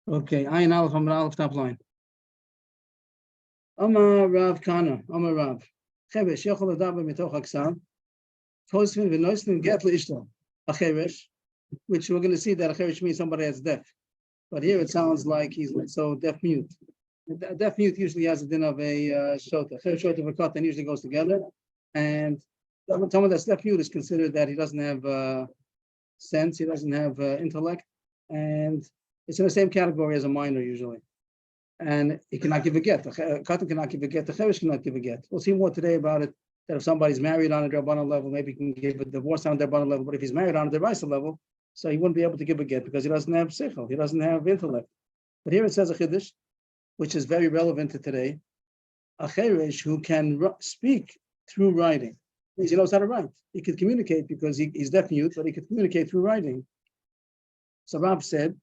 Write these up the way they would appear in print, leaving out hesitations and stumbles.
Okay, Ayin Aleph, Amar Aleph, top line. Amar Rav Kana, Amar Rav. Chevesh, Yochel Adaber Mitoch Aksav. Tosfin v'Noisfin Get L'Ishto. A Chevesh, which we're going to see that a Chevesh means somebody that's deaf. But here it sounds like he's so deaf mute. A deaf mute usually has a din of a shota. Chevesh shota of a katan usually goes together. And someone that's deaf mute is considered that he doesn't have sense, he doesn't have intellect. And it's in the same category as a minor usually. And he cannot give a get. A katan cannot give a get. The chevesh cannot give a get. We'll see more today about it. That if somebody's married on a Drabbana level, maybe he can give a divorce on a Drabbana level. But if he's married on a Deraisa level, so he wouldn't be able to give a get because he doesn't have seichel. He doesn't have intellect. But here it says a chiddush, which is very relevant to today. A cheresh who can speak through writing. Means he knows how to write. He could communicate because he's deaf mute, but he could communicate through writing. So Rav said,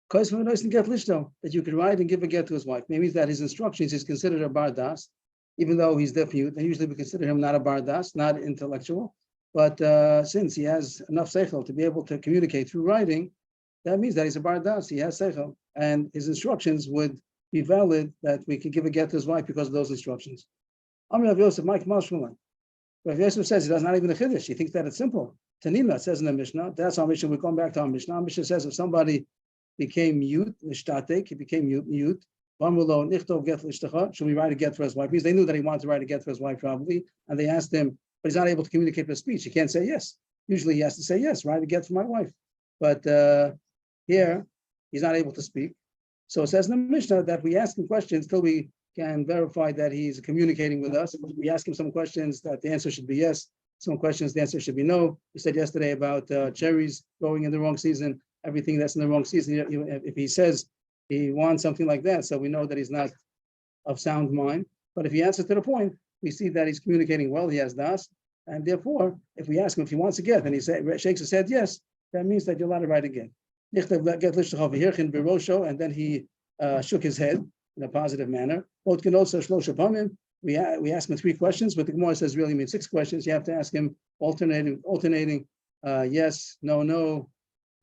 that you could write and give a get to his wife. It means that his instructions is considered a bar das, even though he's deaf mute. And usually we consider him not a bar das, not intellectual. But since he has enough seichel to be able to communicate through writing, that means that he's a bar das. He has seichel, and his instructions would be valid that we could give a get to his wife because of those instructions. Amr Rav Yosef, Mike Malshmulan. Rav Yosef says he does not even a chiddush. He thinks that it's simple. Tanina says in the Mishnah. That's our Mishnah. We're going back to our Mishnah. Our Mishnah says if somebody became mute, he became mute. Should we write a get for his wife? Because they knew that he wanted to write a get for his wife probably, and they asked him, but he's not able to communicate with speech. He can't say yes. Usually he has to say yes, write a get for my wife. But here, he's not able to speak. So it says in the Mishnah that we ask him questions till we can verify that he's communicating with us. We ask him some questions that the answer should be yes. Some questions the answer should be no. We said yesterday about cherries growing in the wrong season. Everything that's in the wrong season, if he says he wants something like that, so we know that he's not of sound mind. But if he answers to the point, we see that he's communicating well, he has das, and therefore, if we ask him if he wants to get, and he shakes his head yes, that means that you're allowed to write again. And then he shook his head in a positive manner. We ask him 3 questions, but the Gemara says really means 6 questions. You have to ask him alternating yes, no.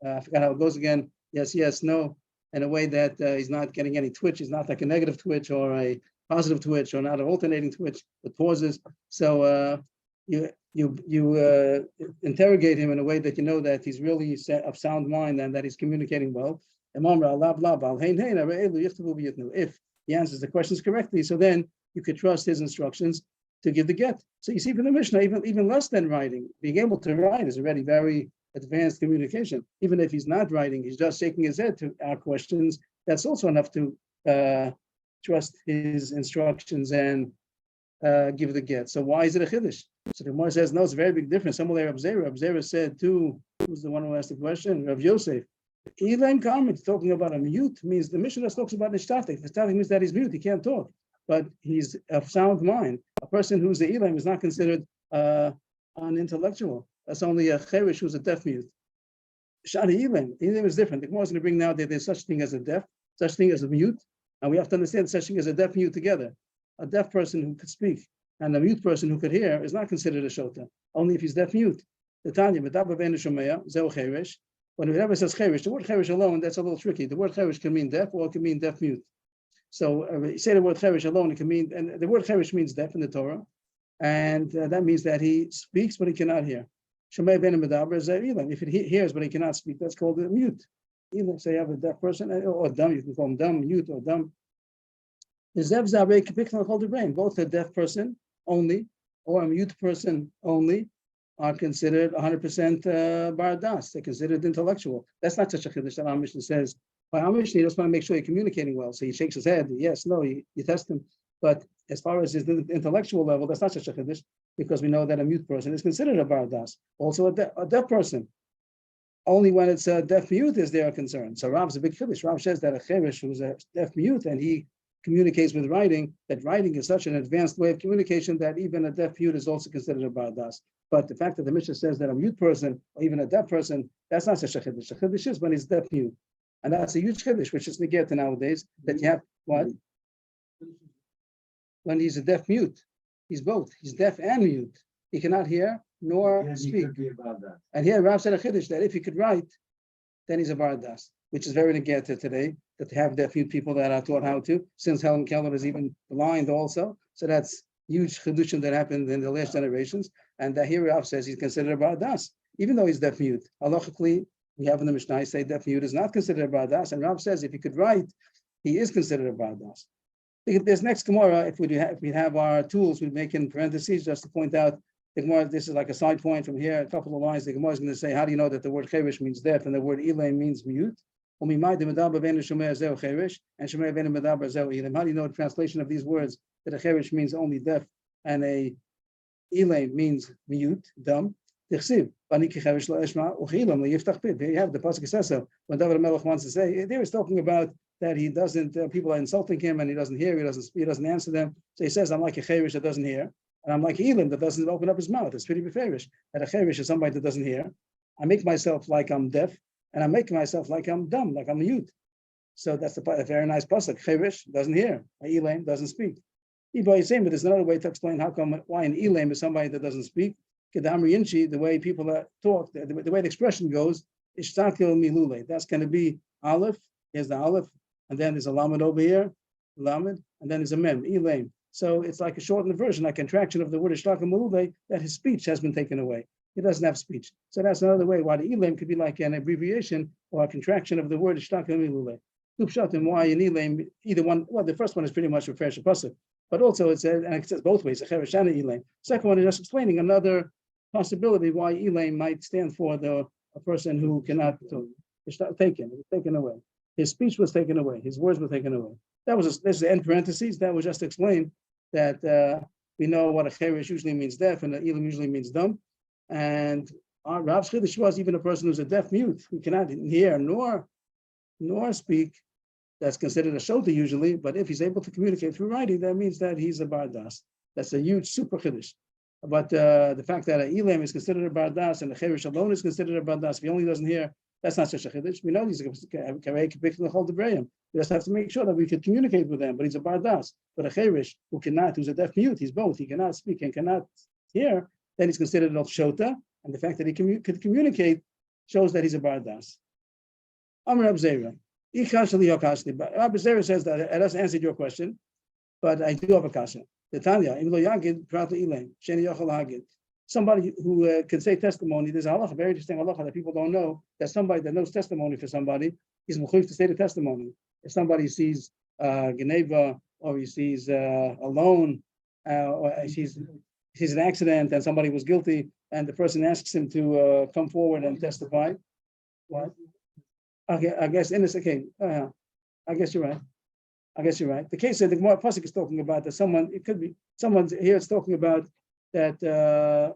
I forgot how it goes again. Yes, no, in a way that he's not getting any twitch. He's not like a negative twitch or a positive twitch or not an alternating twitch with pauses. So you interrogate him in a way that you know that he's really of sound mind and that he's communicating well. If he answers the questions correctly, so then you could trust his instructions to give the get. So you see from the Mishnah, even less than writing, being able to write is already very advanced communication. Even if he's not writing, he's just shaking his head to our questions. That's also enough to trust his instructions and give the get. So why is it a chiddush? So the Gemara says, no, it's a very big difference. Similar Rav Zera. Rav Zera said to, who's the one who asked the question? Rav Yosef. Elam Karmit, talking about a mute, means the Mishnah talks about nishtatek. Nishtatek means that he's mute, he can't talk, but he's of sound mind. A person who's the Elam is not considered an intellectual. That's only a cherish who's a deaf mute. Shari Elam is different. The Gemara is going to bring now that there's such thing as a deaf, such thing as a mute, and we have to understand such thing as a deaf mute together. A deaf person who could speak and a mute person who could hear is not considered a shota, only if he's deaf mute. The Tanya, Medaba ben Shomea, Zeu cherish. When it ever says cherish, the word cherish alone, that's a little tricky. The word cherish can mean deaf or it can mean deaf mute. So you say the word cherish alone, it can mean, and the word cherish means deaf in the Torah, and that means that he speaks but he cannot hear. Shomei ben Medaber is Elam. If he hears but he cannot speak, that's called a mute. Even say you have a deaf person or dumb, you can call him dumb, mute, or dumb. The Zev Zarei Kapikna called the brain. Both a deaf person only or a mute person only are considered 100% bar das. They're considered intellectual. That's not such a chiddush that our Mishnah says. By our Mishnah, he just want to make sure you're communicating well. So he shakes his head, yes, no, you test him. But as far as his intellectual level, that's not such a chiddush because we know that a mute person is considered a bar das. Also a deaf person. Only when it's a deaf mute is there a concern. So Rav's a big chiddush. Rav says that a cherish who's a deaf mute and he communicates with writing, that writing is such an advanced way of communication that even a deaf mute is also considered a bar das. But the fact that the Mishnah says that a mute person, or even a deaf person, that's not such a chiddush. A chiddush is when he's deaf mute. And that's a huge chiddush, which is negate nowadays, that you have, what? When he's a deaf mute. He's both. He's deaf and mute. He cannot hear nor speak. And here Rav said a chiddush that if he could write, then he's a bar das. which is very negative today, that they have deaf mute people that are taught how to, since Helen Keller is even blind also. So that's huge chidushim that happened in the last generations. And the here Rav says he's considered a bardas, even though he's deaf mute. Halachically, we have in the Mishnah say deaf mute is not considered a bardas, and Rav says if he could write, he is considered a bardas. This next Gemara, if we have our tools, we make in parentheses just to point out the Gemara. This is like a side point from here, a couple of lines. The Gemara is going to say, how do you know that the word chevish means deaf and the word ilay means mute? And how do you know the translation of these words that a chevish means only deaf and a ilay means mute, dumb? There you have the pasuk says so. When David Melech wants to say, they was talking about that he doesn't, people are insulting him and he doesn't hear, he doesn't answer them. So he says, I'm like a chevish that doesn't hear, and I'm like Elim that doesn't open up his mouth. It's pretty beferish that a chevish is somebody that doesn't hear. I make myself like I'm deaf, and I make myself like I'm dumb, like I'm mute. So that's a very nice pasuk. Chevish doesn't hear, Elim doesn't speak. But there's another way to explain why an Elim is somebody that doesn't speak. The way people talk, the way the expression goes, ishtakil milule. That's going to be aleph. Here's the aleph, and then there's a lamed over here, lamed, and then there's a mem, elam. So it's like a shortened version, like a contraction of the word ishtakil milule, that his speech has been taken away. He doesn't have speech. So that's another way why the elam could be like an abbreviation or a contraction of the word ishtakil milule. And why an elam, either one. Well, the first one is pretty much a fresh pasuk, but also it says, and it says both ways, a chevish and elam. Second one is just explaining another possibility why elam might stand for a person who cannot talk. It's taken away. His speech was taken away. His words were taken away. This is the end parentheses. That was just to explain that we know what a chevish usually means deaf and an elam usually means dumb. And our Rav Chidush was even a person who's a deaf mute who cannot hear nor speak. That's considered a shota usually. But if he's able to communicate through writing, that means that he's a bardas. That's a huge super chiddush. But the fact that an elam is considered a bardas and a chevish alone is considered a bardas, if he only doesn't hear, that's not such a chiddush. We know he's a karei kipik l'chol debrayim. We just have to make sure that we can communicate with them. But he's a bardas. But a chevish who's a deaf mute, he's both. He cannot speak and cannot hear. Then he's considered an shota, and the fact that he could communicate shows that he's a bardas. Amar Rab Zera, Rab Zera says that I just answered your question, but I do have a kasha. The Tanya, somebody who can say testimony. There's a halacha, very interesting halacha that people don't know, that somebody that knows testimony for somebody is mechuyev to say the testimony. If somebody sees geneva, or he sees a loan, or he sees an accident and somebody was guilty, and the person asks him to come forward and testify. What? Okay, I guess in this okay. I guess you're right. The case that the Gemara pasuk is talking about that someone, it could be someone here. It's talking about that the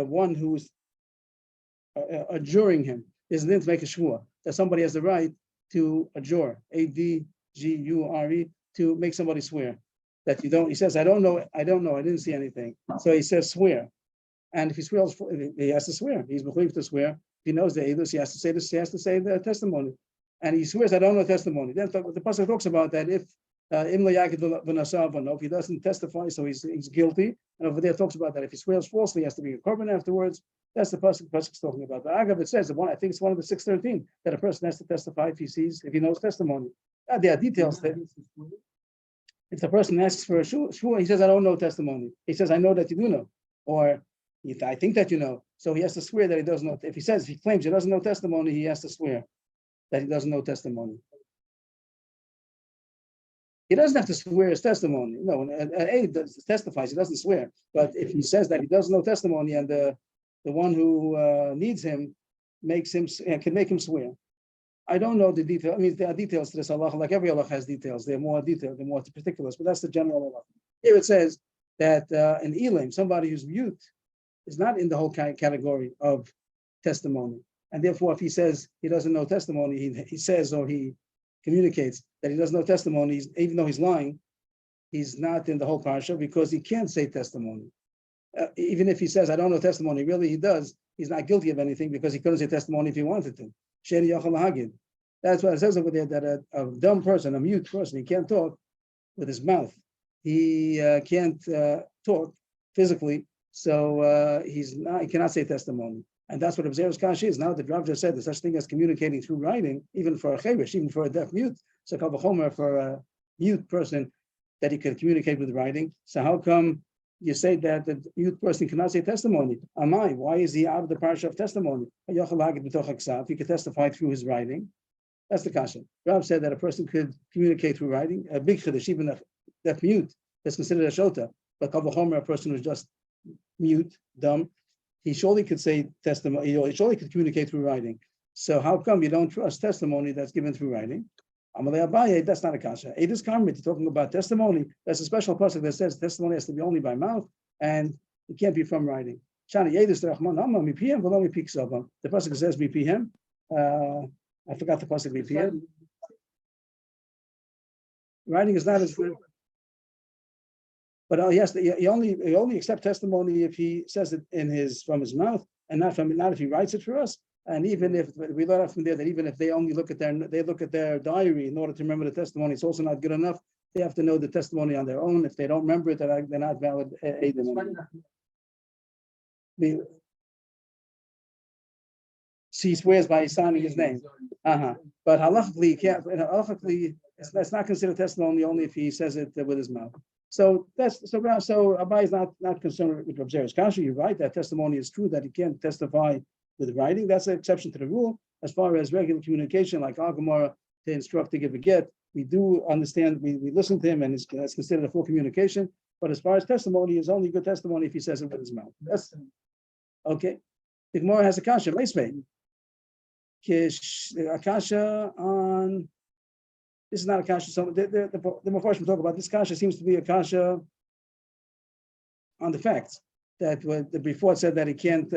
one who's adjuring him is to make a shvua, that somebody has the right to adjure, adgure, to make somebody swear that you don't. He says, I don't know, I didn't see anything. So he says swear, and if he swears, he has to swear. He's mechuyev to swear. If he knows the edus, he has to say this. He has to say the testimony. And he swears, I don't know testimony. Then the pasuk talks about that if he doesn't testify, so he's guilty. And over there talks about that if he swears falsely, he has to be a korban afterwards. That's the pasuk's talking about. But Agav, it says, I think it's one of the 613, that a person has to testify if he knows testimony. There are details there. If the person asks for a shua, he says, I don't know testimony. He says, I know that you do know. Or I think that you know. So he has to swear that he doesn't know. If he claims he doesn't know testimony, he has to swear that he doesn't know testimony. He doesn't have to swear his testimony. No, A testifies, he doesn't swear. But if he says that he doesn't know testimony and the one who needs him can make him swear. I don't know the detail. I mean, there are details to this halacha. Like every halacha has details. They're more detailed, they're more particulars. But that's the general halacha. Here it says that an elam, somebody who's mute, is not in the whole category of testimony. And therefore, if he says he doesn't know testimony, he says or he communicates that he doesn't know testimony, even though he's lying, he's not in the whole parsha because he can't say testimony. Even if he says, I don't know testimony, really he does, he's not guilty of anything because he couldn't say testimony if he wanted to. That's what it says over there, that a dumb person, a mute person, he can't talk with his mouth. He can't talk physically, so he cannot say testimony. And that's what Abzer's Kashi is. Now that Rav just said there's such thing as communicating through writing, even for a chevish, even for a deaf mute. So Avrohom for a mute person that he can communicate with writing. So how come you say that the mute person cannot say testimony? Amai, why is he out of the parsha of testimony? He could testify through his writing. That's the kasha. Rav said that a person could communicate through writing. A big chiddush, even a deaf mute, that's considered a shota. But Avrohom, a person who's just mute, dumb, he surely could say testimony, he surely could communicate through writing. So how come you don't trust testimony that's given through writing? Amalei Abaye, that's not a kasha. Edus Karmit, you're talking about testimony. That's a special pasuk that says testimony has to be only by mouth and it can't be from writing. Shani Edus Rachman Amma Mipiem V'lo Mipik Sabam. The pasuk says Mipiem. I forgot the pasuk Mipiem. Writing is not as good. But yes, he only accept testimony if he says it from his mouth, and not if he writes it for us. And even if we learn from there that even if they only look at their diary in order to remember the testimony, it's also not good enough. They have to know the testimony on their own. If they don't remember it, they're not valid. He swears by signing his name. But halachically, it's not considered testimony only if he says it with his mouth. So Abai is not concerned with Rabzer's Kasha. You're right, that testimony is true, that he can't testify with writing. That's an exception to the rule. As far as regular communication, like Gemara to instruct to give a get, we do understand, we listen to him, and it's considered a full communication. But as far as testimony, is only good testimony if he says it with his mouth. That's okay. The Gemara has a kasha. A kasha on. This is not a kasha. So the Mepharshim talk about this kasha seems to be a kasha on the facts that before it said that he can't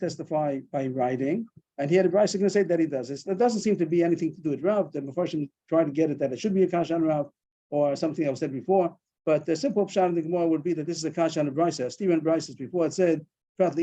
testify by writing, and here the Bryce is going to say that he does. It doesn't seem to be anything to do with Rav. The Mepharshim try to get it that it should be a kasha on Rav or something I was said before. But the simple pshat in the Gemara would be that this is a kasha on the Bryce. Stephen Bryce before it said that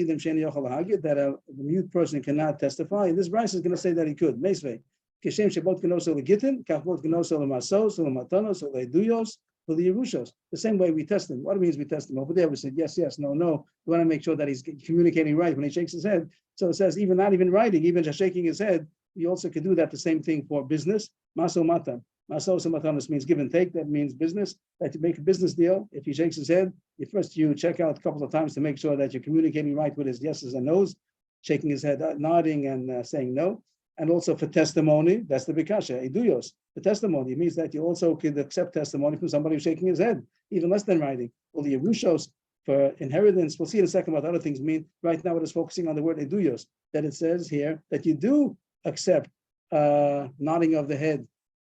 a mute person cannot testify. And this Bryce is going to say that he could. Meisvei. Kishem shebot kenoso legittin, kachbot kenoso lemasos, lematanos, leiduyos, the same way we test him. What it means we test him. Over there we said yes, yes, no, no. We want to make sure that he's communicating right when he shakes his head. So it says even not even writing, even just shaking his head, you also could do that the same thing for business. Maso matan. Maso matanos means give and take. That means business. That you make a business deal. If he shakes his head, you check out a couple of times to make sure that you're communicating right with his yeses and nos, shaking his head, nodding and saying no. And also for testimony, that's the bikasha, iduyos. The testimony means that you also could accept testimony from somebody who's shaking his head, even less than writing. Well, the Yerushos for inheritance, we'll see in a second what other things mean. Right now it is focusing on the word iduyos, that it says here that you do accept nodding of the head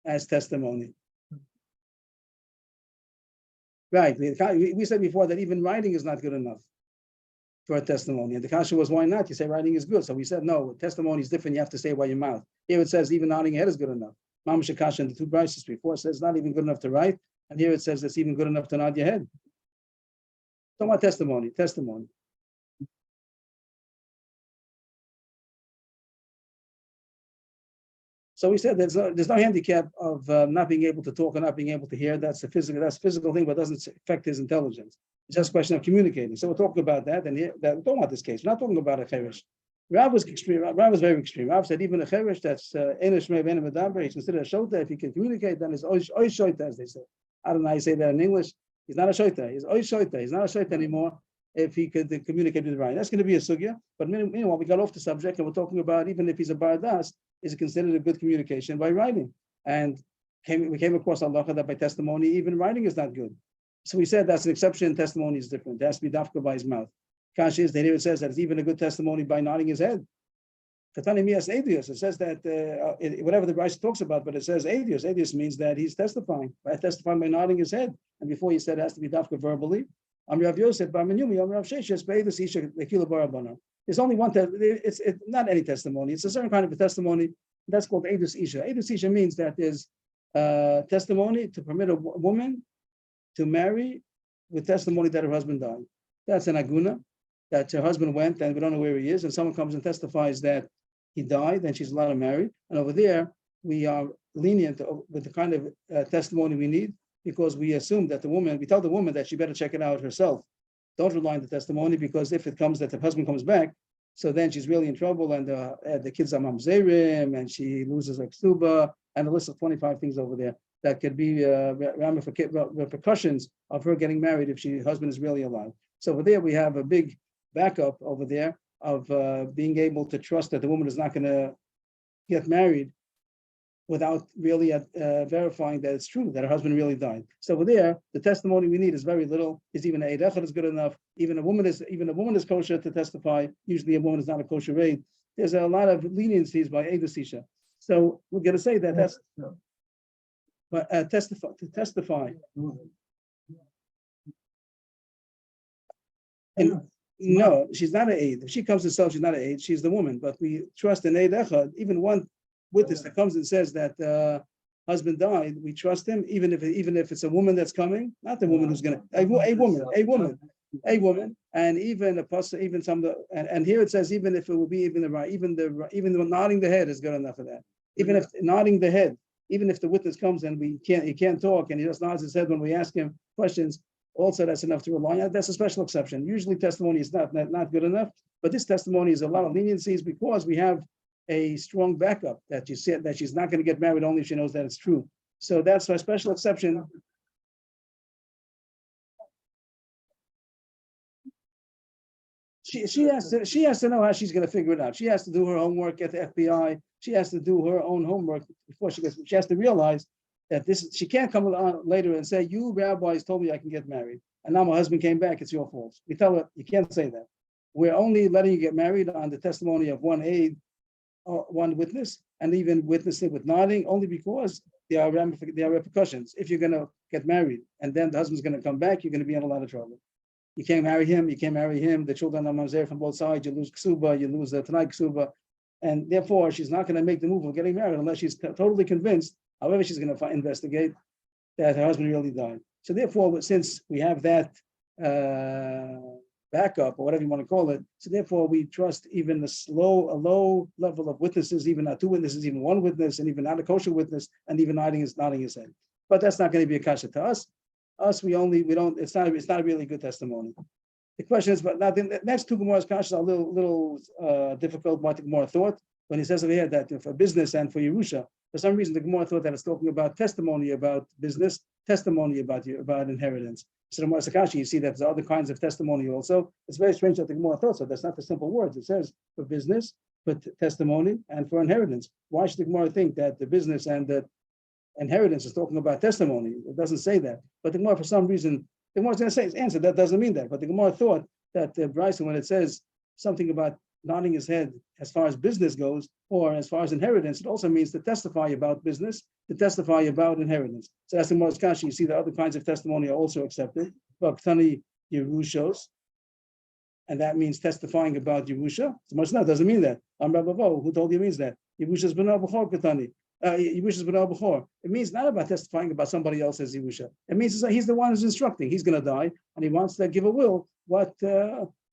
as testimony. Right, we said before that even writing is not good enough for a testimony. And the kasha was, why not? You say writing is good. So we said, no, testimony is different. You have to say it by your mouth. Here it says even nodding your head is good enough. Mamash kasha in the two Brises before says not even good enough to write. And here it says it's even good enough to nod your head. So what testimony? Testimony. So we said there's no handicap of not being able to talk or not being able to hear. That's a physical thing, but doesn't affect his intelligence. It's just a question of communicating. So we're talking about that, and we don't want this case. We're not talking about a chevish. Rav was extreme. Rav was very extreme. Rav said even a chevish that's enish me'ven medaber, he's considered a shota. If he can communicate, then it's oish shota, as they say. I don't know how you say that in English. He's not a shota. He's oish shota. He's not a shota anymore. If he could communicate with the Ryan, that's going to be a sugya. But meanwhile, we got off the subject, and we're talking about even if he's a bardas, is it considered a good communication by writing? And we came across Allah that by testimony, even writing is not good. So we said that's an exception. Testimony is different. It has to be dafka by his mouth. Kashi is that here it says that it's even a good testimony by nodding his head. Katani mias edius. It says that whatever the Bryce talks about, but it says edius. Edius means that he's testifying by nodding his head. And before he said it has to be dafka verbally. Rav Yosef Bar Menyumi, Rav Sheshes Beidus Isha Lekila Barabana. There's only one. It's not any testimony. It's a certain kind of a testimony. That's called Eidus Isha. Eidus Isha means that there's testimony to permit a woman to marry with testimony that her husband died. That's an aguna, that her husband went and we don't know where he is, and someone comes and testifies that he died and she's allowed to marry. And over there, we are lenient with the kind of testimony we need, because we assume that we tell the woman that she better check it out herself. Don't rely on the testimony, because if it comes that the husband comes back, So then she's really in trouble, and the kids are mamzerim, and she loses her ksuba, and a list of 25 things over there that could be repercussions of her getting married if her husband is really alive. So over there we have a big backup over there of being able to trust that the woman is not going to get married without really verifying that it's true, that her husband really died. So over there, the testimony we need is very little. Is even a echad is good enough. Even a woman is kosher to testify. Usually a woman is not a kosher aid. There's a lot of leniencies by Eidus Isha. So we're going to say that that's but testify. And no, she's not an aid. If she comes herself, she's not an aid. She's the woman. But we trust an aid echad. Even one witness that comes and says that husband died, we trust him, even if it's a woman that's coming, not the woman who's gonna a woman, and even a pastor, even some and here it says even if it will be even the nodding the head is good enough for that. Even if nodding the head, even if the witness comes and he can't talk and he just nods his head when we ask him questions, also that's enough to rely on. That's a special exception. Usually testimony is not good enough, but this testimony is a lot of leniencies because we have a strong backup that you said that she's not going to get married only if she knows that it's true. So that's a special exception. She has to know how she's going to figure it out. She has to do her homework at the FBI. She has to do her own homework before she gets. She has to realize that she can't come on later and say, "You rabbis told me I can get married, and now my husband came back. It's your fault." We tell her you can't say that. We're only letting you get married on the testimony of one aide, one witness, and even witnessing with nodding, only because there are repercussions. If you're going to get married and then the husband's going to come back, you're going to be in a lot of trouble. You can't marry him. The children are mamzer from both sides. You lose ksuba, you lose the tanai ksuba, and therefore she's not going to make the move of getting married unless she's totally convinced. However, she's going to investigate that her husband really died. So therefore, since we have that backup or whatever you want to call it, so therefore we trust even a low level of witnesses, even not two witnesses, even one witness, and even not a kosher witness, and even nodding his head. But that's not going to be a kasha to us. We don't. It's not a really good testimony. The question is, but now the next two Gemara's kashas are a little difficult. What the Gemara thought when he says over here that for business and for Yerusha, for some reason the Gemara thought that it's talking about testimony about business, testimony about inheritance. So the Gemara Sakashi, you see that there's other kinds of testimony also. It's very strange that the Gemara thought so. That's not the simple words. It says for business, for testimony, and for inheritance. Why should the Gemara think that the business and the inheritance is talking about testimony? It doesn't say that. But the Gemara, for some reason, the Gemara is going to say its answer. That doesn't mean that. But the Gemara thought that Bryson, when it says something about nodding his head as far as business goes, or as far as inheritance, it also means to testify about business, to testify about inheritance. So that's the Gemara's kashi. You see the other kinds of testimony are also accepted. But Tani Yerushos, and that means testifying about Yerusha. So much no, doesn't mean that. I'm Rabbi Vo, who told you it means that. Yerusha's b'nai b'chor Katani. Yerusha's b'nai b'chor. It means not about testifying about somebody else's Yerusha. It means he's the one who's instructing. He's going to die, and he wants to give a will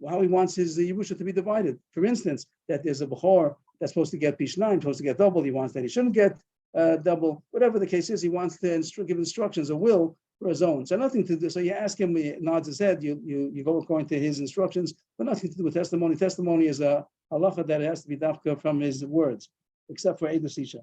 how he wants his Yerusha to be divided. For instance, that there's a b'chor that's supposed to get pishnayim, supposed to get double. He wants that he shouldn't get double. Whatever the case is, he wants to give instructions, a will for his own. So nothing to do. So you ask him, he nods his head. You go according to his instructions, but nothing to do with testimony. Testimony is a halacha that it has to be dafka from his words, except for Eidus Isha.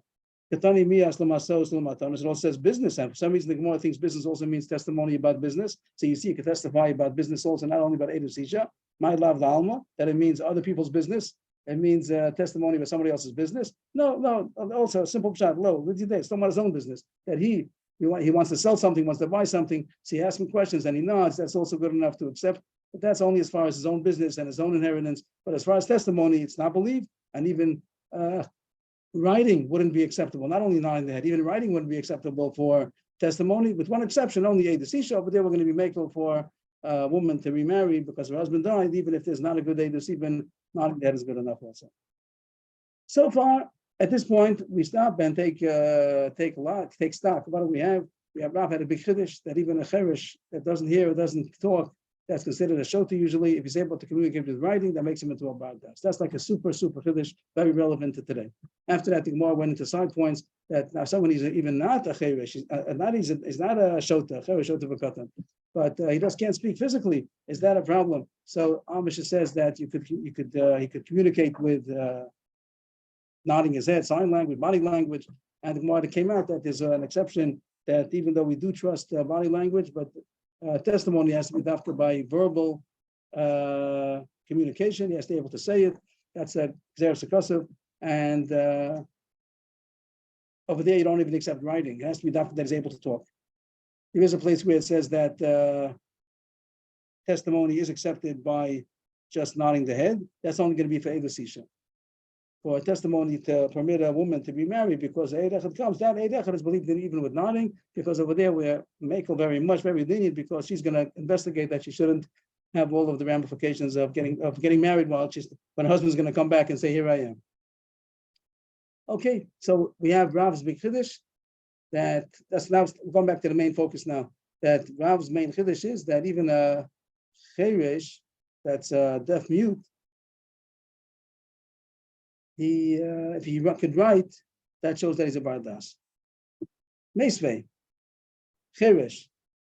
It all says business, and for some reason the Gemara thinks business also means testimony about business. So you see, you can testify about business also, not only about Eidus Isha. My love the alma, that it means other people's business. It means testimony about somebody else's business. No. Also a simple shot. Low. It's not his own business. That he wants to sell something, wants to buy something. So he asks him questions and he nods. That's also good enough to accept. But that's only as far as his own business and his own inheritance. But as far as testimony, it's not believed, and even writing wouldn't be acceptable. Not only nodding the head, even writing wouldn't be acceptable for testimony, with one exception, only Eidus Isha. But they were going to be makel for a woman to remarry because her husband died, even if there's not a good Eidus, even nodding the head is good enough also. So far, at this point, we stop and take stock. What do we have? We have Rav had a big chiddush that even a cherish that doesn't hear or doesn't talk, that's considered a shota usually. If he's able to communicate with writing, that makes him into a bardas. That's like a super chiddush, very relevant to today. After that, the Gemara went into side points that now someone is even not a cherish, is not a shota, cherish shota v'katan. but he just can't speak physically. Is that a problem? So Amish says that he could communicate with nodding his head, sign language, body language, and the Gemara came out that there's an exception that even though we do trust body language, but testimony has to be adopted by verbal communication. He has to be able to say it. That's a Xer Sekosiv. And over there, you don't even accept writing. It has to be adopted that he's able to talk. There is a place where it says that testimony is accepted by just nodding the head. That's only going to be for Eid Sisha. For a testimony to permit a woman to be married because Eid Echad comes, that Eid Echad is believed in even with nodding, because over there we're making very lenient because she's going to investigate that she shouldn't have all of the ramifications of getting married when her husband's going to come back and say, here I am. Okay, so we have Rav's big Chiddush. That's now going back to the main focus now. That Rav's main Chiddush is that even a Cheresh, that's a deaf mute, if he could write, that shows that he's a bardas. Meisvei, Cheresh,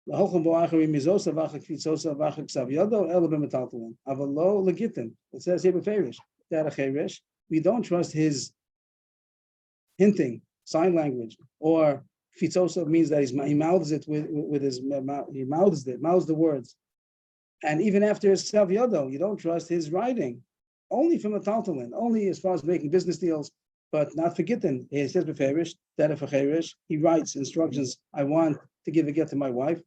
lahochem bo'achari mizosa v'achak fitzosa v'achak ksav yodo elo b'metaltalin avalo legittin. It says here b'Cheresh that a Cheresh, we don't trust his hinting, sign language, or fitzosa means that he mouths it with his mouth. He mouths the words, and even after his ksav yodo, you don't trust his writing. Only from a taltalin, only as far as making business deals, but not for gittin. He says b'Cheresh that if a Cheresh, he writes instructions. I want to give a get to my wife.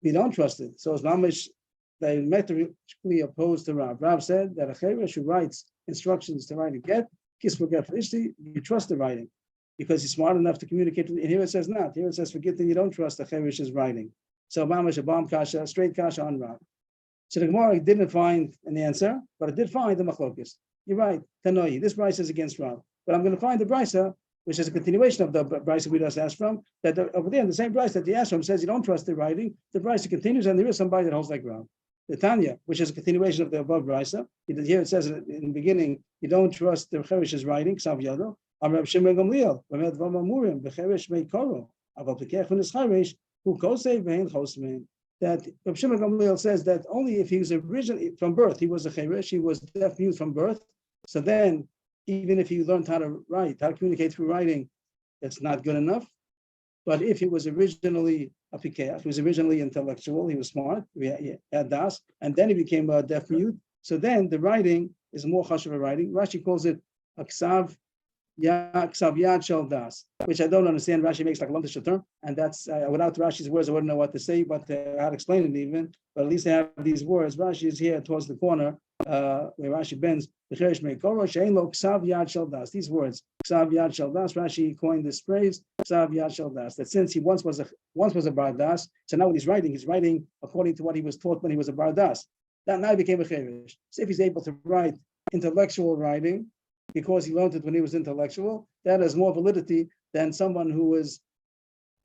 We don't trust it. So as mamish diametrically opposed to Rav. Rav said that a Cheresh who writes instructions to write a get, kiss for get for ishti, you trust the writing because he's smart enough to communicate. And here it says not. Here it says for gittin, you don't trust the Cheresh's writing. So mamish a bomb kasha, straight kasha on Rav. So the Gemara didn't find an answer, but it did find the machlokes. You're right, Tanoi. This brisa is against Rav, but I'm going to find the brisa, which is a continuation of the brisa we just asked from. That over there, in the same brisa that you asked from says you don't trust the writing. The brisa continues, and there is somebody that holds like Rav. The Tanya, which is a continuation of the above brisa. Here it says in the beginning, you don't trust the Cheresh's writing. Ksav yado. Reb Shimon Gamliel. V'med v'mamurim b'Cheresh meikoro. Aval pekechun is Cheresh who kosei v'hein chosmein. That Reb Shimon Gamliel says that only if he was originally from birth, he was a Cheresh, he was deaf mute from birth. So then, even if he learned how to write, how to communicate through writing, that's not good enough. But if he was originally a Pikeach, he was originally intellectual, he was smart, he had das, and then he became a deaf mute. So then the writing is more chashuv writing. Rashi calls it a ksav yad shel das, which I don't understand. Rashi makes like a lumpish term, and that's without Rashi's words, I wouldn't know what to say, but how to explain it even. But at least I have these words. Rashi is here towards the corner where Rashi bends. These words, ksav yad shel das. Rashi coined this phrase, ksav yad shel das. That since he once was a bar das, so now when he's writing according to what he was taught when he was a bar das. That now he became a cheresh. So if he's able to write intellectual writing, because he learned it when he was intellectual, that has more validity than someone who was,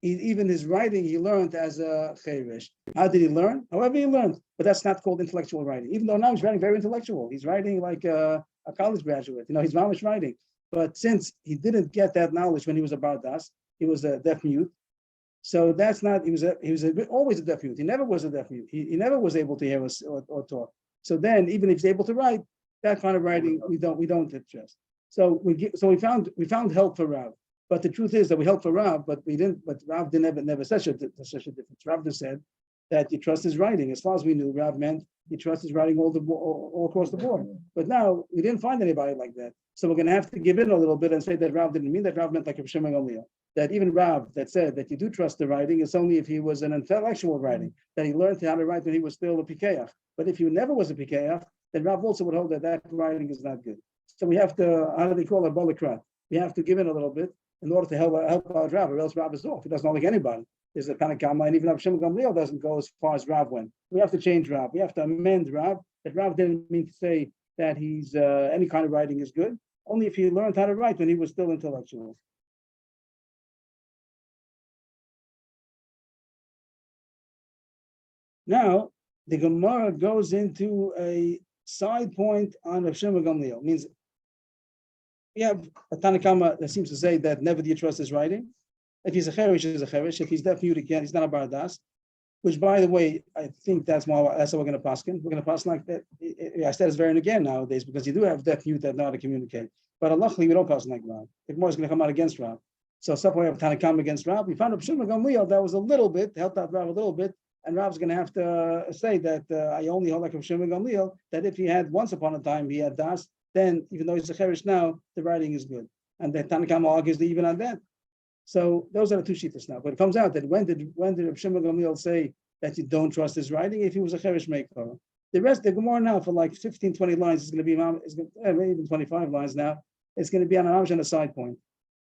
even his writing, he learned as a cheresh. How did he learn? However he learned, but that's not called intellectual writing. Even though now he's writing very intellectual. He's writing like a college graduate, he's mamish writing. But since he didn't get that knowledge when he was a bardas, he was a deaf mute. So that's not, he was always a deaf mute. He never was a deaf mute. He never was able to hear us or talk. So then, even if he's able to write, that kind of writing we don't trust. So we found help for Rav, but the truth is that we helped for Rav, but we didn't. But Rav never such a difference. Rav just said that you trust his writing. As far as we knew, Rav meant you trust his writing all across the board. But now we didn't find anybody like that, so we're going to have to give in a little bit and say that Rav didn't mean that. Rav meant like Reb Shimon Gamliel. That even Rav that said that you do trust the writing, it's only if he was an intellectual writing that he learned how to write when he was still a pikeach. But if he never was a pikeach, then Rav also would hold that writing is not good. So we have to, how do they call it, bolakrat? We have to give in a little bit in order to help out Rav, or else Rav is off. He doesn't like anybody. There's a Tanakama, and even Reb Shimon Gamliel doesn't go as far as Rav went. We have to change Rav. We have to amend Rav. That Rav didn't mean to say that he's any kind of writing is good, only if he learned how to write when he was still intellectual. Now, the Gemara goes into a side point on Reb Shimon Gamliel. Means we have a Tanakama that seems to say that never do you trust his writing. If he's a cheresh, he's a cheresh. If he's deaf mute, he's not a bardas. which, by the way, I think that's how we're going to paskin. We're going to paskin like that. I said it's very again nowadays because you do have deaf mute that know how to communicate. But luckily, we don't paskin like Rav. The Gemara is going to come out against Rav. So some way of Tanakam against Rav. We found Rav Shimon Gamliel that was a little bit helped out Rav a little bit, and Rav's going to have to say that I only hold like Rav Shimon Gamliel that if he had once upon a time he had das, then even though he's a cherish now, the writing is good, and the Tanakam argues even on that. So those are the two shittas now. But it comes out that when did Rav Shimon Gamliel say that you don't trust his writing? If he was a cherish maker. The rest, the Gemara now for like 15, 20 lines is going to be maybe even 25 lines now. It's going to be on a side point.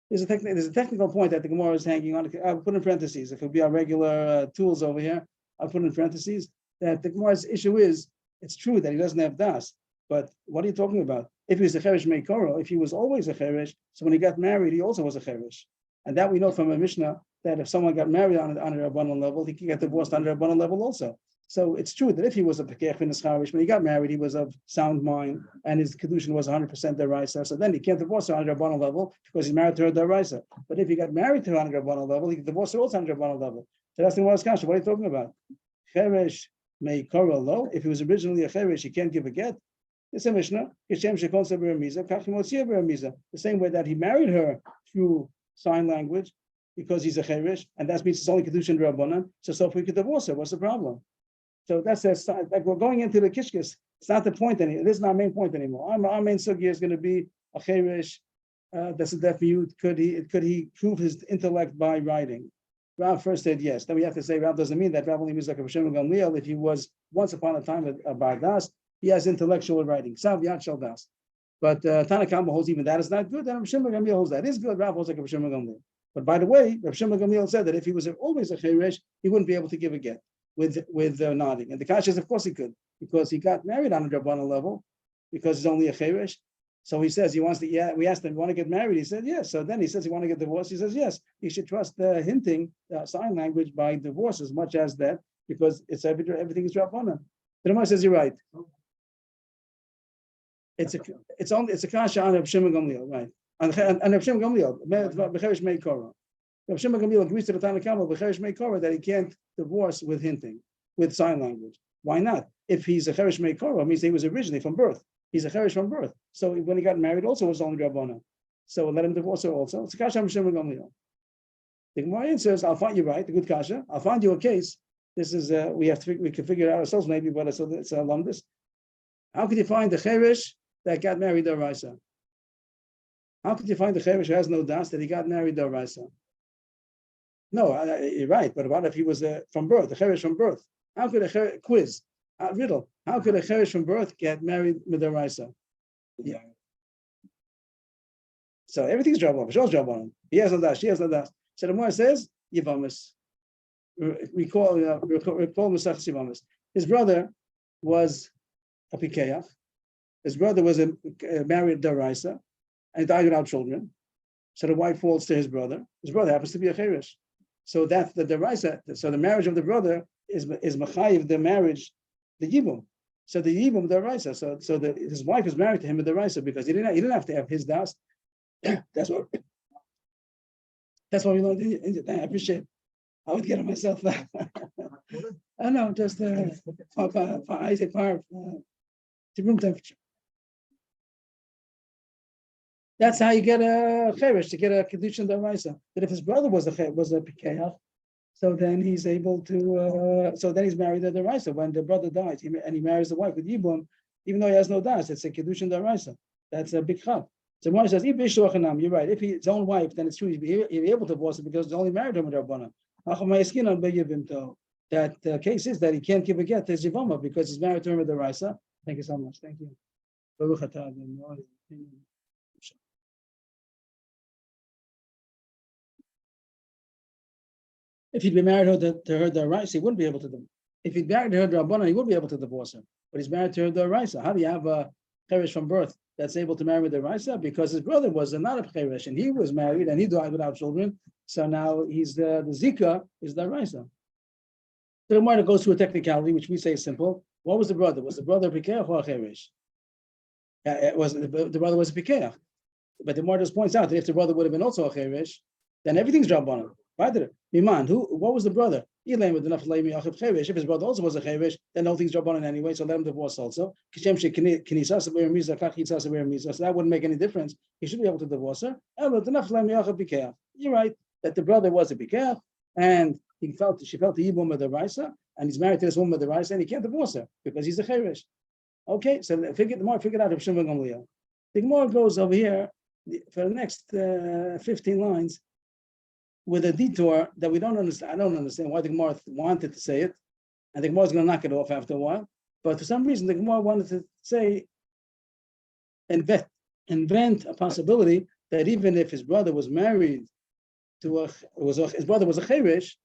There's a technical point that the Gemara is hanging on. I'll put in parentheses. If it'll be our regular tools over here, I'll put in parentheses that the Gemara's issue is it's true that he doesn't have das, but what are you talking about? If he was a cherish meikoro, if he was always a cherish, so when he got married, he also was a cherish. And that we know from a Mishnah that if someone got married on a Rabbanan level, he could get divorced on a Rabbanan level also. So it's true that if he was a Pekech in his charish, when he got married, he was of sound mind and his kedushin was 100% deraisa. So then he can't divorce her on a Rabbanan level because he's married to her deraisa. But if he got married to her on a Rabbanan level, he could divorce her also on a Rabbanan level. So that's the Gemara's kasha. What are you talking about? Cheresh may korah lo. If he was originally a cheresh, he can't give a get. It's a Mishnah. The same way that he married her through sign language because he's a cheresh, and that means it's only kedushin rabbanan. So if we could divorce her, what's the problem? So that's like we're going into the kishkis. It's not the point anymore. This is not our main point anymore. Our main sugya is going to be a cheresh. That's a deaf mute. Could he prove his intellect by writing? Rav first said yes. Then we have to say Rav doesn't mean that. Rav only means like a Shimon Gamliel. If he was once upon a time a bar das, he has intellectual writing. Sav yad shel das. But Tanakama holds even that is not good. And Rav Shimon Gamliel holds that is good. Rav holds like a Shimon Gamliel. But by the way, Rav Shimon Gamliel said that if he was always a cheresh, he wouldn't be able to give a get with nodding. And the kasha is, of course, he could because he got married on a Drabbana level because he's only a cheresh. So he says he wants to. Yeah, we asked him, "You want to get married?" He said, "Yes." So then he says he want to get divorced. He says, "Yes." He should trust the hinting, sign language by divorce as much as that because it's everything is Drabbana. The Ramah says you're right. It's a kasha on Rav Shimon Gamliel, right? On Rav Shimon Gamliel, b'cheresh mei korah. Rav Shimon Gamliel agrees to the Tanakama b'cheresh mei korah that he can't divorce with hinting, with sign language. Why not? If he's a cheresh mei korah, it means he was originally from birth. He's a cheresh from birth. So when he got married, also was only Rabbana. So let him divorce her also. It's a kasha on Rav Shimon Gamliel. The Gemara answers, "I'll find you right. The good kasha. I'll find you a case. This is we can figure it out ourselves maybe, but it's a lumdus. How could you find the cheresh that got married daraisa? How could you find the cheresh who has no das that he got married daraisa? No, you're right. But what if he was from birth, the cheresh from birth? How could a quiz riddle? How could a cheresh from birth get married daraisa? Yeah. So everything's drabon. Shul's drabon. He has no das. She has no das. So the Gemara says yivamis. Recall Masach Sivamis. His brother was a pikeach. His brother was a married daraisa and died without children. So the wife falls to his brother. His brother happens to be a cheresh. So that's the daraisa. So the marriage of the brother is machayiv the marriage, the yibum. So the yibum daraisa. So his wife is married to him in daraisa because he didn't have to have his das. That's what we learned. I appreciate it. I would get it myself. I know, just for Isaac Park, to room temperature. That's how you get a cheresh, to get a kedushin daraisa. But if his brother was a pikeach, so then he's able to. So then he's married to daraisa. When the brother dies, and he marries the wife with yibum, even though he has no das, it's a kedushin daraisa. That's a big chab. So Moshe says, you're right. If he's his own wife, then it's true he'll be able to divorce it because he's only married to him with Rabbana. That the case is that he can't give a get to his Yivama because he's married to him with the Raisa. Thank you so much. Thank you. If he'd been married to her the Raisa, he wouldn't be able to. If he'd married her the Rabbana, he would be able to divorce her. But he's married to her the Raisa. How do you have a cheresh from birth that's able to marry the Raisa? Because his brother was not a cheresh, and he was married and he died without children. So now he's the Zika is the Raisa. So the Gemara goes through a technicality, which we say is simple. What was the brother? Was the brother a Pikeach or a Cheresh? The brother was a Pikeach. But the Gemara just points out that if the brother would have been also a Cheresh, then everything's Rabbanan. Right? Miman, what was the brother? If his brother also was a cheresh, then no thing's rabbanon anyway, so let him divorce also. So that wouldn't make any difference. He should be able to divorce her. You're right that the brother was a bikeh, and she felt the yibum of the raisa, and he's married to this woman of the raisa, and he can't divorce her because he's a cheresh. Okay, so the Gemara figured out of Shimon Gamliel. The Gemara goes over here for the next 15 lines with a detour that we don't understand. I don't understand why the Gemara wanted to say it, and the Gemara is going to knock it off after a while. But for some reason, the Gemara wanted to say, invent a possibility that even if his brother was married to his brother was a cheresh,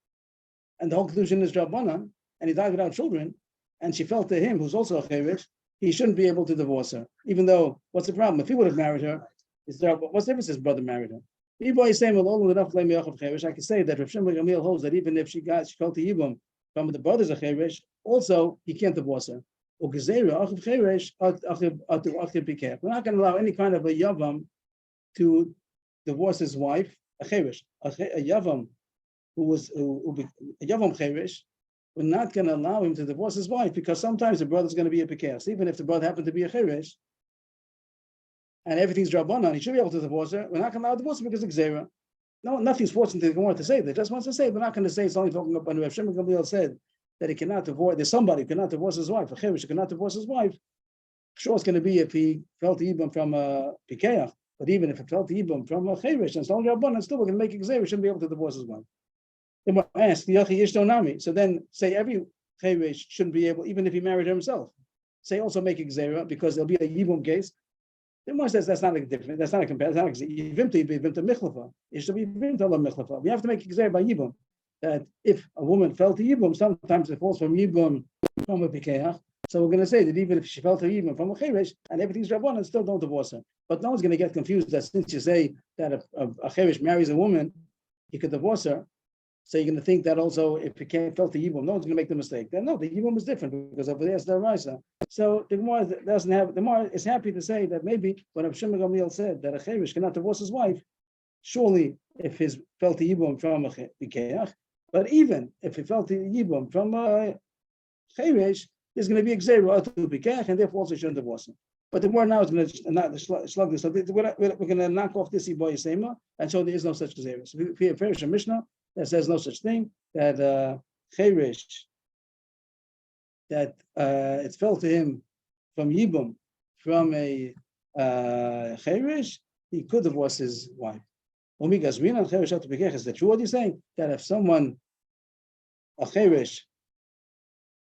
and the whole conclusion is Rabbanan, and he died without children, and she felt to him, who's also a cheresh, he shouldn't be able to divorce her. Even though, what's the problem? If he would have married her, what's the difference if his brother married her? I can say that Rav Shimon Gamliel holds that even if she felt the yibum from the brothers of cheresh, also he can't divorce her. We're not going to allow any kind of a yavam to divorce his wife, a cheresh, a yavam a yavam cheresh. We're not going to allow him to divorce his wife because sometimes the brother's going to be a pekach. Even if the brother happened to be a cheresh and everything's rabbanan, he should be able to divorce her. We're not going to allow divorce because of gzeira. No, nothing's forcing the Gemara to say that. Just wants to say, we're not going to say it's only talking about when Rav Shimon Gamliel said that he cannot divorce. There's somebody who cannot divorce his wife. A cheresh who cannot divorce his wife. Sure, it's going to be if he felt the yibum from a pekach. But even if he felt the yibum from a cheresh and it's only rabbanan, still we're going to make a gzeira. Shouldn't be able to divorce his wife. Ask the Yachi Ishto Nami. So then say every cheresh shouldn't be able, even if he married her himself. Say also make a gzeira because there'll be a yibum case. The Gemara says that's not a different. That's not a comparison. That's not yivimta michlafa. It should be yivimta la michlafa. We have to make a gzeira by yibum. That if a woman felt a yibum, sometimes it falls from yibum from a pikeach. So we're going to say that even if she felt her yibum from a cheresh and everything's rabbanan, still don't divorce her. But no one's going to get confused that since you say that a cheresh marries a woman, he could divorce her. So you're going to think that also if he can't felt the yibum, no one's going to make the mistake. Then no, the yibum is different because over there it's the raisa. So the Gemara doesn't have. The Gemara is happy to say that maybe when Rav Shimon Gamliel said that a cheresh cannot divorce his wife, surely if he felt the yibum from a pikeach, but even if he felt the yibum from a cheresh, there's going to be a gzeira to pikeach, and therefore also shouldn't divorce him. But the Gemara now is going to slug this. So we're going to knock off this iboy sema, and so there is no such gzeira. So we have a Mishnah that says no such thing, that cheresh, that it's felt to him from yibum, from a cheresh, he could divorce his wife. Is that true what you're saying? That if someone, a cheresh,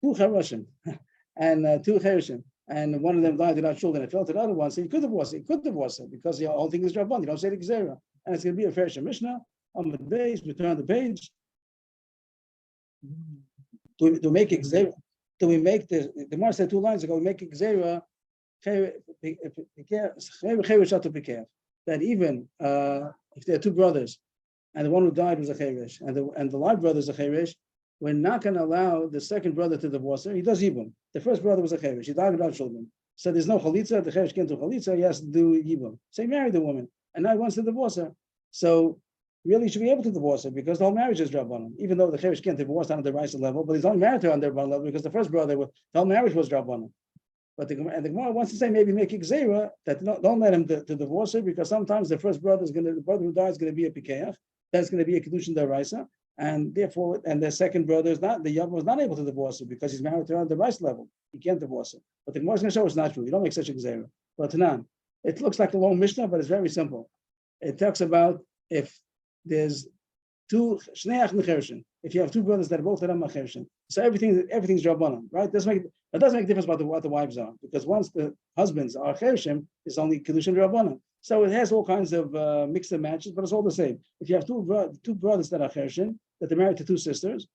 two cheroshim, and two chereshim, and one of them died without children, it fell to the other one, so he could divorce it because the whole thing is rabban. You don't say the gzeira, and it's going to be a fair Mishnah. On the page, we turn the page. Do make it gzeira? Do we make the Gemara said 2 lines ago? We make it gzeira that even if there are 2 brothers, and the one who died was a cheresh, and the live brother is a cheresh, we're not going to allow the second brother to divorce her. He does yibum. The first brother was a cheresh. He died without children. So there's no chalitza. The cheresh can't do chalitza. He has to do yibum. So he married the woman, and now he wants to divorce her. So really should be able to divorce her because the whole marriage is rabbanon. Even though the cheresh can't divorce on the raisa level, but he's only married to her on the rabbanon level because the first brother, the whole marriage was rabbanon. But the Gemara wants to say maybe make a gzeira that don't let him to divorce her because sometimes the brother who dies is going to be a pikeach, that's going to be a kedushin deraisa, and therefore, and the second brother is not, the young was not able to divorce her because he's married to her on the raisa level. He can't divorce her. But the Gemara is going to show it's not true. You don't make such a gzeira. But Tanan, it looks like a long Mishnah, but it's very simple. It talks about if there's 2 shnei achin chereshin. If you have 2 brothers that are both of them chereshin, so everything's rabbanan, right? It doesn't make a difference about what the wives are, because once the husbands are chereshim, it's only kedushin rabbanan. So it has all kinds of mixed and matches, but it's all the same. If you have two brothers that are chereshim, that they're married to 2 sisters,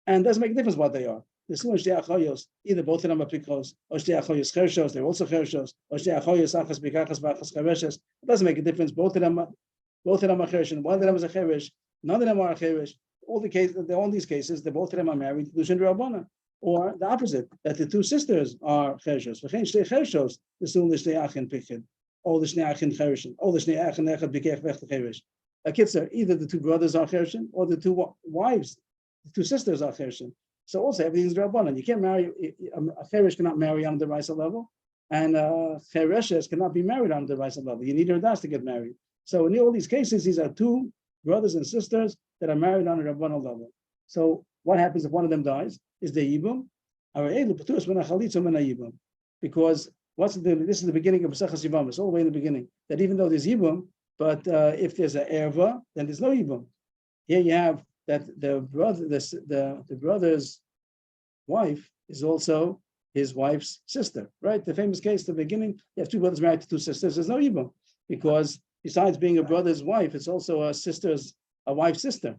and it doesn't make a difference what they are. There's shnei achayos, either both of them are pikos, or shnei achayos chereshos, they're also chereshos, or shnei achayos achas pikachas v'achas chereshes. It doesn't make a difference. Both of them are chereshin. One of them is a cheresh. None of them are a cheresh. All these cases, both of them are married to Dushin Rabbanan. Or the opposite, that the 2 sisters are chereshos. V'chein shnei chereshos, the soon the shnei achin pikid, or the shnei achin chereshin, or the shnei achin echad pikech v'ech cheresh. A kitzer, either the 2 brothers are chereshin, or the 2 wives The two sisters are chereshin. So also everything's drabanan. You can't marry a cheresh cannot marry on the raisa level, and chereshes cannot be married on the raisa level. You need her das to get married. So in all these cases, these are two brothers and sisters that are married on a rabbanon level. So what happens if one of them dies? Is the yibum? Because this is the beginning of Pesachas Yivamis, all the way in the beginning. That even though there's yibum, but if there's an erva, then there's no yibum. Here you have that the brother's wife is also his wife's sister, right? The famous case, the beginning, you have two brothers married to two sisters. There's no yibum because besides being a brother's wife, it's also a wife's sister.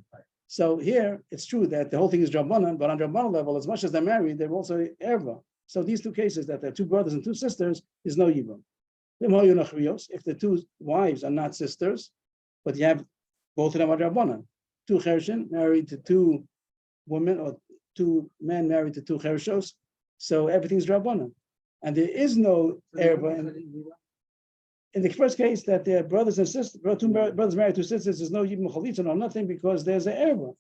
So here it's true that the whole thing is Rabbanan, but on Rabbanan level, as much as they're married, they're also erva. So these two cases that they're two brothers and two sisters is no yibum. If the two wives are not sisters, but you have both of them are Rabbanan, two chershin married to two women, or two men married to two chershos, so everything's Rabbanan. And there is no erva in the first case that they're brothers and sisters, two brothers married to sisters, there's no yibum chalitza or nothing because there's an erva.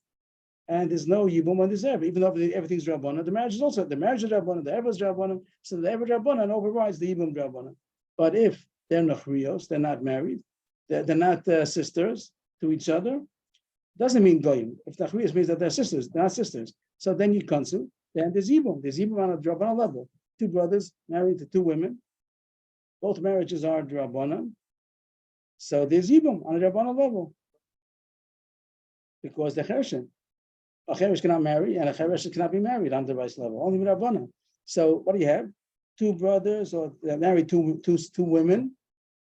And there's no yibum on this erva, even though everything's Rabbanan. The marriage is also, the marriage is Rabbanan, the erva is Rabbanan, so the erva Rabbanan overrides the yibum Rabbanan. But if they're nachrios, they're not married, they're not sisters to each other, doesn't mean goyim. If nachrios means that they're sisters, they're not sisters. So then you consul, then there's yibum on a Rabbanan level. Two brothers married to two women, both marriages are Rabbanan, so there's yibum on a Rabbanan level because the chershin. A cheresh cannot marry, and a cheresh cannot be married on the rice level, only with Rabbanan. So what do you have? Two brothers, or married two women,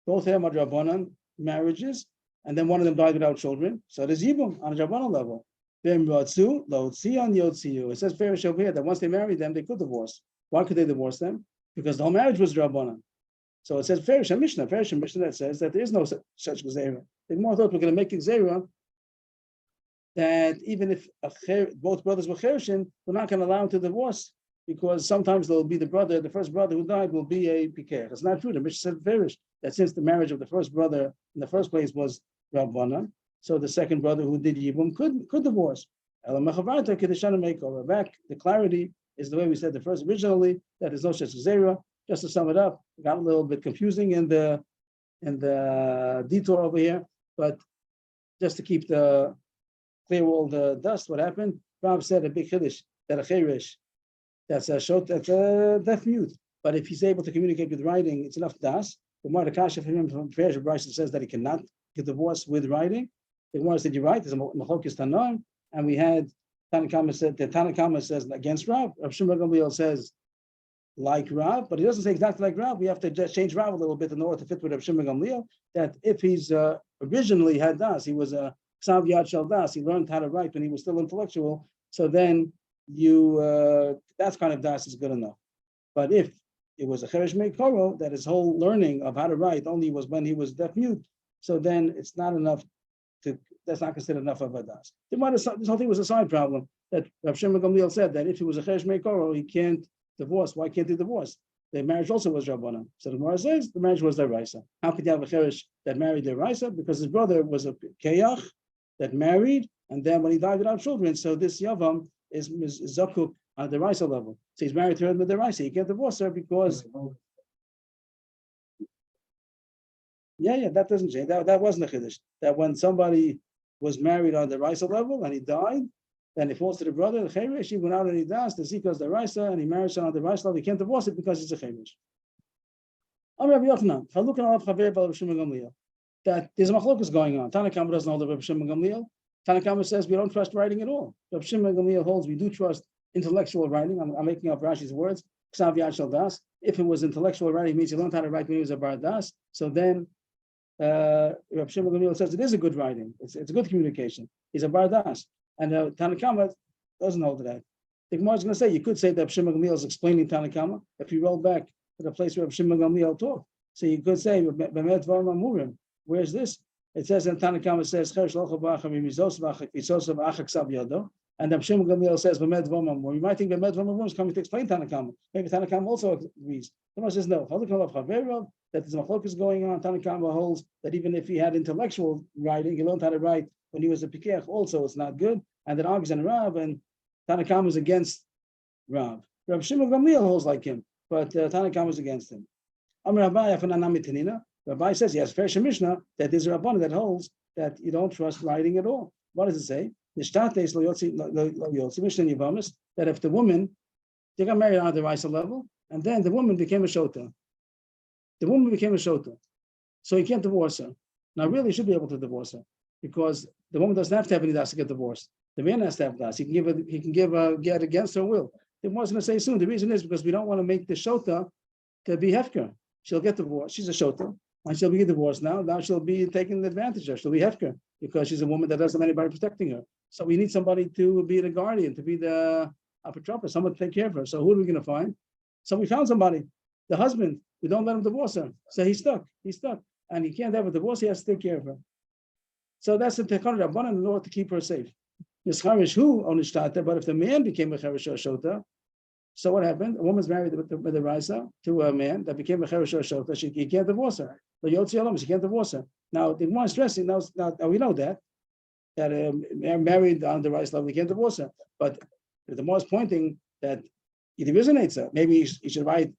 both of them are Rabbanan marriages, and then one of them died without children. So there's yibum on a Rabbanan level. Then it says Farish over here that once they married them, they could divorce. Why could they divorce them? Because the whole marriage was Rabbanan. So it says Farish and Mishnah that says that there is no such gezerah. The more thought we're going to make gezerah that even if both brothers were chershin, we're not going to allow them to divorce because sometimes there'll be the first brother who died will be a pikech. It's not true. The Mishnah said Farish that since the marriage of the first brother in the first place was Rabbanan, so the second brother who did yibum could divorce. Back, the clarity is the way we said the first originally, that there's no such zera. Just to sum it up, it got a little bit confusing in the detour over here, but just to keep clear all the dust, what happened? Rav said a big chiddush that a cheresh that's a deaf mute, but if he's able to communicate with writing, it's enough das. The more the kasha from him from Farish Bryson says that he cannot get divorced with writing. The Gemara said you're right. There's a machlokes tanoim, and we had Tanakama said that Tanakama says against Rav. Rav Shimon Gamliel says like Rav, but he doesn't say exactly like Rav. We have to just change Rav a little bit in order to fit with Rav Shimon Gamliel. That if he's originally had das, he was a Ksav Yad Shel Das, he learned how to write when he was still intellectual. So then that kind of das is good enough. But if it was a Cheresh Meikoro, that his whole learning of how to write only was when he was deaf mute, so then it's not enough that's not considered enough of a das. This whole thing was a side problem that Rav Shimon Gamliel said that if he was a Cheresh Meikoro, he can't divorce. Why can't he divorce? The marriage also was Rabbanan. So the Gemara says the marriage was their Raisa. How could you have a Cheresh that married their Raisa? Because his brother was a Keach that married, and then when he died without children, so this Yavam is Zakuk on the Raisa level. So he's married to her with the Raisa. He can't divorce her because that doesn't change. That wasn't a Chiddush. That when somebody was married on the Raisa level and he died, then it falls to the brother, the Cheresh, he went out and he does, the Zika is the Raisa, and he marries her on the Raisa level. He can't divorce it because it's a Cheresh. That there's a machlokes going on. Tanakama doesn't hold the Rav Shimon Gamliel. Tanakama says we don't trust writing at all. Rav Shimon Gamliel holds we do trust intellectual writing. I'm making up Rashi's words. Ksav Yad Shel Das. If it was intellectual writing, it means he learned how to write when he was a bar das. So then Rav Shimon Gamliel says it is a good writing. It's a good communication. He's a bar das. And Tanakama doesn't hold that. The Gemara is going to say you could say that Rav Shimon Gamliel is explaining Tanakama if you roll back to the place where Rav Shimon Gamliel talked. So you could say Bemet Dvarim Amurim. Where's this? It says in Tanakama says and Rav Shimon Gamliel says Bemed Vomam. Well, you might think Bemed Vomam is coming to explain Tanakama. Maybe Tanakama also agrees. The says no. That there's a machlokes going on. Tanakama holds that even if he had intellectual writing, he learned how to write when he was a pikech. Also, it's not good. and then argues on Rav, and Tanakam is against Rav. Rav Shimon Gamliel holds like him, but Tanakam is against him. Rabbi says, yes, fair Mishnah, that there's a Rabbanah that holds that you don't trust writing at all. What does it say? That if the woman, they got married on the Raisa level, and then the woman became a shota. The woman became a shota. So he can't divorce her. Now, really, he should be able to divorce her because the woman doesn't have to have any das to get divorced. The man has to have das. He can give a get against her will. The was going to say soon. The reason is because we don't want to make the shota to be hefker. She'll get divorced. She's a shota. And she'll be divorced now. Now she'll be taken advantage of. She'll be hefker because she's a woman that doesn't have anybody protecting her. So we need somebody to be the guardian, to be the apotropos, someone to take care of her. So who are we going to find? So we found somebody, the husband. We don't let him divorce her. So he's stuck. And he can't have a divorce. He has to take care of her. So that's the Tekon Rabbanan in order to keep her safe. Nischarish who on Ishtata, but if the man became a Cherish or Shota, so what happened? A woman's married with the Raisa to a man that became a Cherish or Shota. He can't divorce her. The Yotzi Olam, she can't divorce her. Now, the one stressing, now we know that married on the Raisa level, we can't divorce her. But the more is pointing that it resonates her. Maybe he should write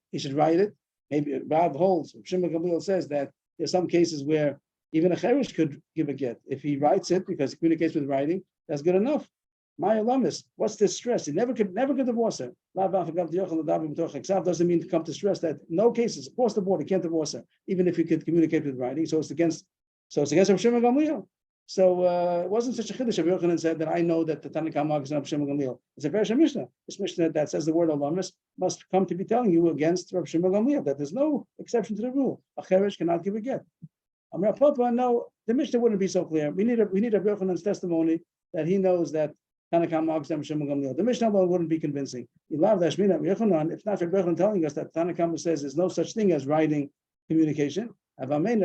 it. Maybe Rav holds, Shimon Gamliel says that there's some cases where even a Cherish could give a get. If he writes it because he communicates with writing, that's good enough. My alamis, what's this stress? He never could divorce her. Doesn't mean to come to stress that no cases across the board he can't divorce her, even if he could communicate with writing. So it's against Rav Shimon Gamliel. So it wasn't such a chiddush. Rav Yochanan said that I know that the Tanakh marks Rav Shimon Gamliel. It's a very Mishnah. This Mishnah that says the word alamis must come to be telling you against Rav Shimon Gamliel that there's no exception to the rule. A cherish cannot give a get. Amar Papa, no, the Mishnah wouldn't be so clear. We need Rav Yochanan's testimony that he knows that Tanakh marks Rav Shimon Gamliel. The Mishnah alone wouldn't be convincing. You love that Rav Yochanan. If not Rav Yochanan telling us that Tanakh says there's no such thing as writing communication. I would think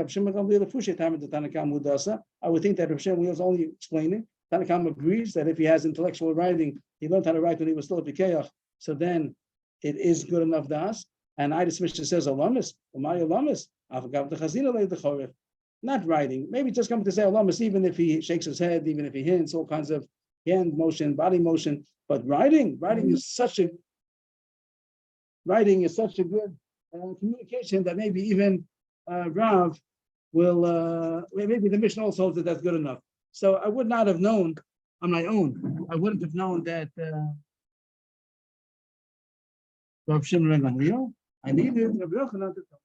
that Rav Shimon is only explaining. Tanakh agrees that if he has intellectual writing, he learned how to write when he was still a Pikeach, so then it is good enough das. And Idis Mishnah says alamis, not writing. Maybe just come to say alamis, even if he shakes his head, even if he hints, all kinds of hand motion, body motion. But writing is such a good communication that maybe even Rav will, maybe the Mishnah also holds that that's good enough. So I would not have known on my own. I wouldn't have known that Rav Shimon Gamliel. I needed Rav Yochanan to tell.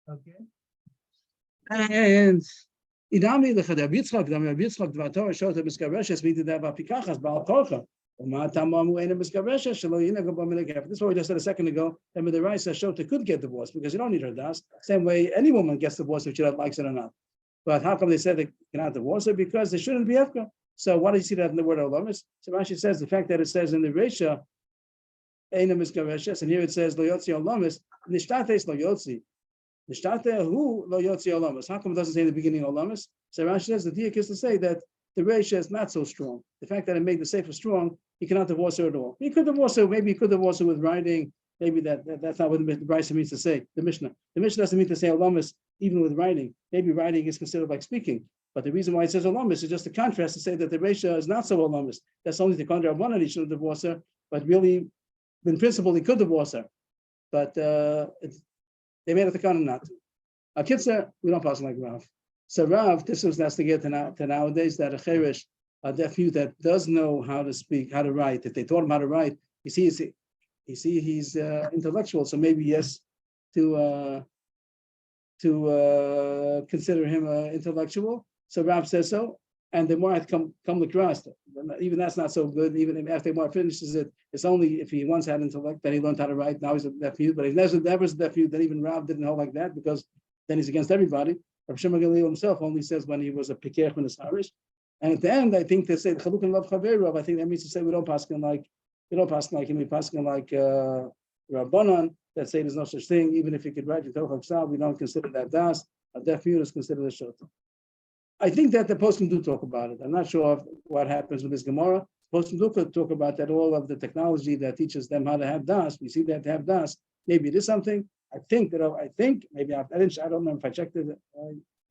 Okay. And Idami the Chadav Yitzchak, the Rav Yitzchak, the Torah shows that Miskareshes we did have a pikachas Baal Torcha. This is what we just said a second ago. That the Raisa showed they could get divorced because you don't need her das. Same way any woman gets divorced if she doesn't like it or not. But how come they said they cannot divorce her? Because they shouldn't be efka. So why do you see that in the word olamis? So Rashi says the fact that it says in the Reisha, Eina Miskareshes, and here it says lo yotzi olamis, nishtates lo yotzi. Nishtate who lo yotzi olamis. How come it doesn't say in the beginning olamis? So Rashi says the diak is to say that the Reisha is not so strong. The fact that it made the sefer strong, he cannot divorce her at all. He could divorce her. Maybe he could divorce her with writing. Maybe that's not what the Brisa means to say. The Mishnah doesn't mean to say olamis even with writing. Maybe writing is considered like speaking. But the reason why it says olamis is just a contrast to say that the Reisha is not so olamis. That's only the Kondra Rabbanan he shouldn't divorce her. But really, in principle, he could divorce her. But they made it the Kondra not to. Akitza, we don't pass like Rav. So Rav, this was that's to get to nowadays that a cherish, a deaf mute that does know how to speak, how to write. If they taught him how to write, he's intellectual. So maybe yes, to consider him intellectual. So Rav says so, and the more I come across, even that's not so good. Even after the more finishes it, it's only if he once had intellect that he learned how to write. Now he's a deaf mute, but he's never a deaf mute that even Rav didn't hold like that because then he's against everybody. Rav Shimon Gamliel himself only says when he was a pikech and a harish. And at the end, I think they say Chaluk and Love Chaveru. I think that means to say we don't pass him like him. We pass him like Rabbanan that say there's no such thing. Even if he could write Yitoch Haksab, we don't consider that das. A deaf mute is considered a shota. I think that the poskim do talk about it. I'm not sure what happens with this Gemara. Poskim do talk about that all of the technology that teaches them how to have das. We see that to have das. Maybe it is something. I think maybe I didn't. I don't remember if I checked it.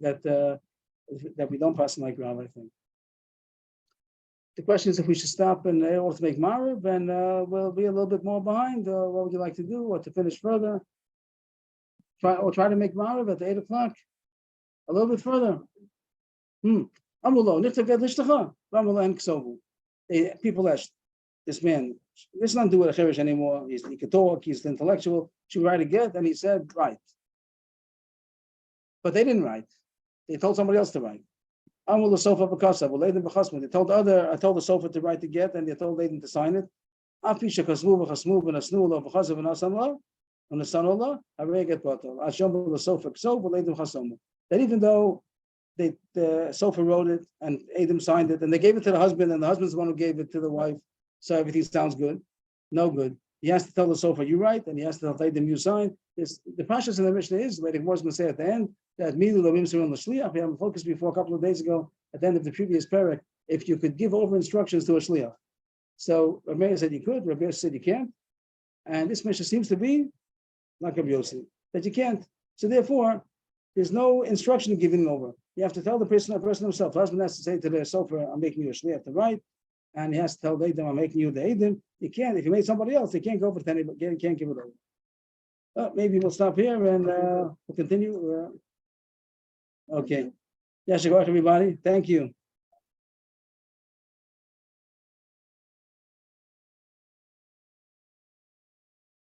That we don't pass like Rav. I think. The question is if we should stop and also make Marav, and we'll be a little bit more behind. What would you like to do, or to finish further? Try to make Marav at 8 o'clock, a little bit further. People ask this man, this is not do with a cherish anymore. He can talk, he's intellectual. Should we write a get? And he said, write. But they didn't write. They told somebody else to write. They told the sofa to write the get, and they told Laden to sign it. That even though the sofa wrote it and Adam signed it, and they gave it to the husband, and the husband's the one who gave it to the wife, so everything sounds good. No good. He has to tell the sofa you write, and he has to tell Adam you sign. The Pashas in the Mishnah is, like the Gemara is going to say at the end, that we have focused before a couple of days ago at the end of the previous parak, if you could give over instructions to a shliach. So Rabbi said you could, Rabbi said you can't, and this Mishnah seems to be like Rabbi Yossi, that you can't. So therefore, there's no instruction giving over. You have to tell the person himself. The husband has to say to the sofa, I'm making you a shliach to write, and he has to tell the Adam, I'm making you the Adam. You can't. If you made somebody else, they can't go over to anybody, can't give it over. Maybe we'll stop here and we'll continue. Okay. Yes, everybody. Thank you.